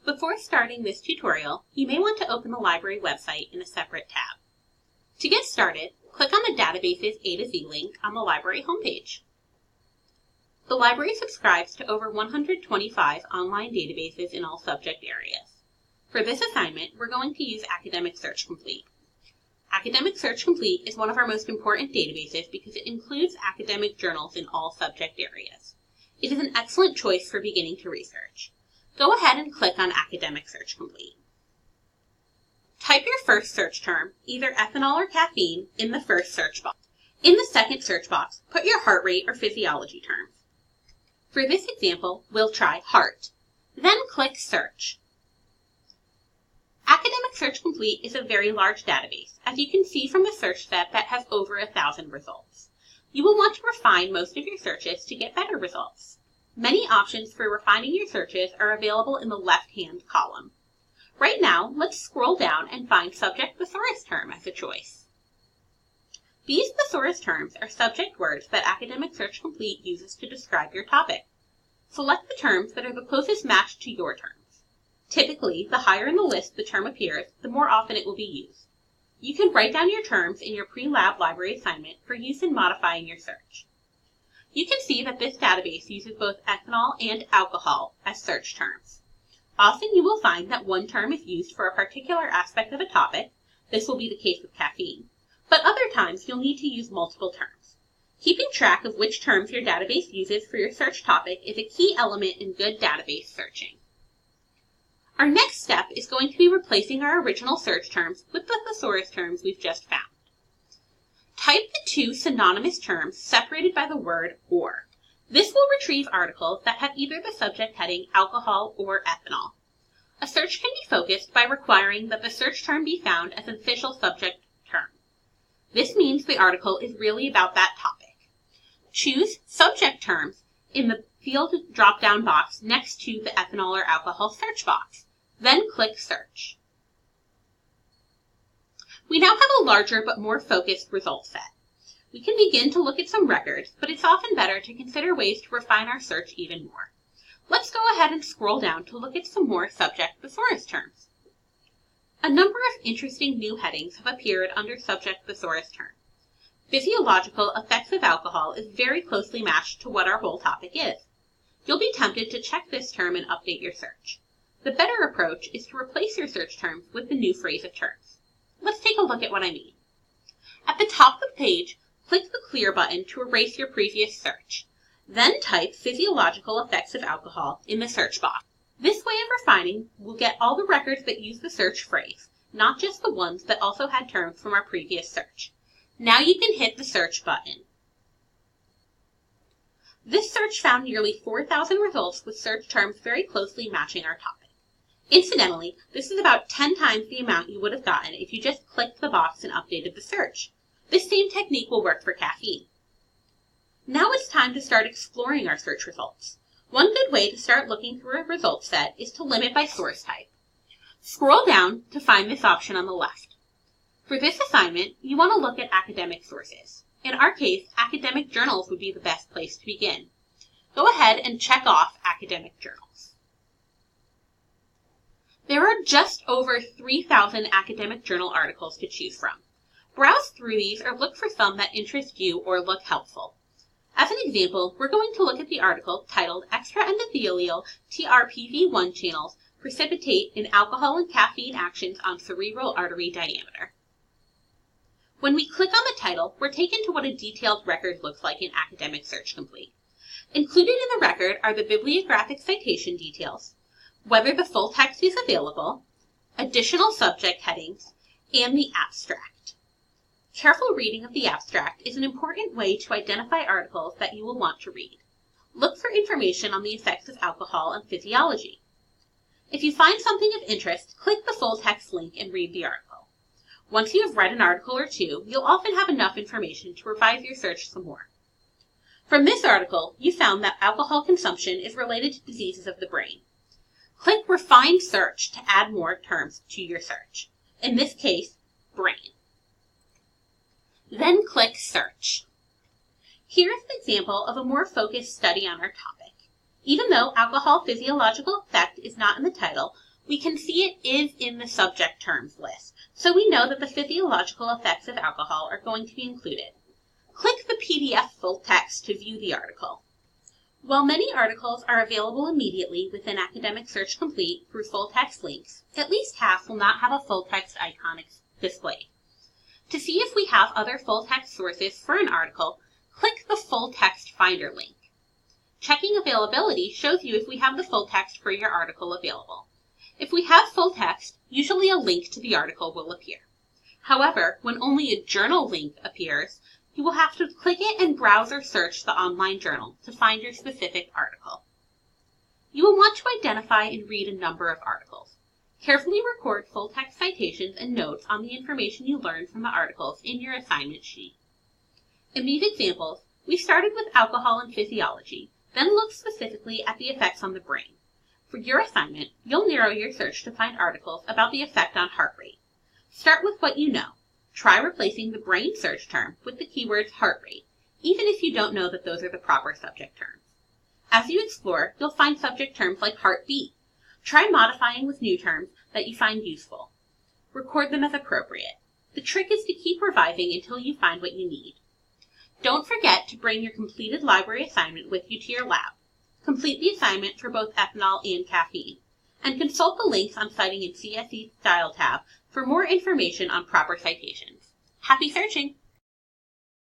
Before starting this tutorial, you may want to open the library website in a separate tab. To get started, click on the Databases A to Z link on the library homepage. The library subscribes to over 125 online databases in all subject areas. For this assignment, we're going to use Academic Search Complete. Academic Search Complete is one of our most important databases because it includes academic journals in all subject areas. It is an excellent choice for beginning to research. Go ahead and click on Academic Search Complete. Type your first search term, either ethanol or caffeine, in the first search box. In the second search box, put your heart rate or physiology terms. For this example, we'll try heart. Then click Search. Academic Search Complete is a very large database, as you can see from the search set that has over 1,000 results. You will want to refine most of your searches to get better results. Many options for refining your searches are available in the left-hand column. Right now, let's scroll down and find Subject Thesaurus Term as a choice. These thesaurus terms are subject words that Academic Search Complete uses to describe your topic. Select the terms that are the closest match to your terms. Typically, the higher in the list the term appears, the more often it will be used. You can write down your terms in your pre-lab library assignment for use in modifying your search. You can see that this database uses both ethanol and alcohol as search terms. Often you will find that one term is used for a particular aspect of a topic. This will be the case with caffeine. But other times you'll need to use multiple terms. Keeping track of which terms your database uses for your search topic is a key element in good database searching. Our next step is going to be replacing our original search terms with the thesaurus terms we've just found. Type the two synonymous terms separated by the word or. This will retrieve articles that have either the subject heading alcohol or ethanol. A search can be focused by requiring that the search term be found as an official subject term. This means the article is really about that topic. Choose subject terms in the field drop-down box next to the ethanol or alcohol search box. Then click Search. We now have a larger but more focused result set. We can begin to look at some records, but it's often better to consider ways to refine our search even more. Let's go ahead and scroll down to look at some more subject thesaurus terms. A number of interesting new headings have appeared under subject thesaurus term. Physiological effects of alcohol is very closely matched to what our whole topic is. You'll be tempted to check this term and update your search. The better approach is to replace your search terms with the new phrase of terms. Let's take a look at what I mean. At the top of the page, click the Clear button to erase your previous search. Then type physiological effects of alcohol in the search box. This way of refining will get all the records that use the search phrase, not just the ones that also had terms from our previous search. Now you can hit the Search button. This search found nearly 4,000 results with search terms very closely matching our topic. Incidentally, this is about 10 times the amount you would have gotten if you just clicked the box and updated the search. This same technique will work for caffeine. Now it's time to start exploring our search results. One good way to start looking through a result set is to limit by source type. Scroll down to find this option on the left. For this assignment, you want to look at academic sources. In our case, academic journals would be the best place to begin. Go ahead and check off academic journals. There are just over 3,000 academic journal articles to choose from. Browse through these or look for some that interest you or look helpful. As an example, we're going to look at the article titled Extra Endothelial TRPV1 Channels Precipitate in Alcohol and Caffeine Actions on Cerebral Artery Diameter. When we click on the title, we're taken to what a detailed record looks like in Academic Search Complete. Included in the record are the bibliographic citation details, whether the full text is available, additional subject headings, and the abstract. Careful reading of the abstract is an important way to identify articles that you will want to read. Look for information on the effects of alcohol and physiology. If you find something of interest, click the full text link and read the article. Once you have read an article or two, you'll often have enough information to revise your search some more. From this article, you found that alcohol consumption is related to diseases of the brain. Click Refine Search to add more terms to your search. In this case, brain. Then click Search. Here is an example of a more focused study on our topic. Even though alcohol physiological effect is not in the title, We can see it is in the subject terms list, so we know that the physiological effects of alcohol are going to be included. Click the PDF full text to view the article. While many articles are available immediately within Academic Search Complete through full text links, at least half will not have a full text icon displayed. To see if we have other full text sources for an article, click the Full Text Finder link. Checking availability shows you if we have the full text for your article available. If we have full text, usually a link to the article will appear. However, when only a journal link appears, you will have to click it and browse or search the online journal to find your specific article. You will want to identify and read a number of articles. Carefully record full-text citations and notes on the information you learned from the articles in your assignment sheet. In these examples, we started with alcohol and physiology, then looked specifically at the effects on the brain. For your assignment, you'll narrow your search to find articles about the effect on heart rate. Start with what you know. Try replacing the brain search term with the keywords heart rate, even if you don't know that those are the proper subject terms. As you explore, you'll find subject terms like heartbeat. Try modifying with new terms that you find useful. Record them as appropriate. The trick is to keep revising until you find what you need. Don't forget to bring your completed library assignment with you to your lab. Complete the assignment for both ethanol and caffeine, and consult the links I'm citing in CSE Style tab for more information on proper citations. Happy searching!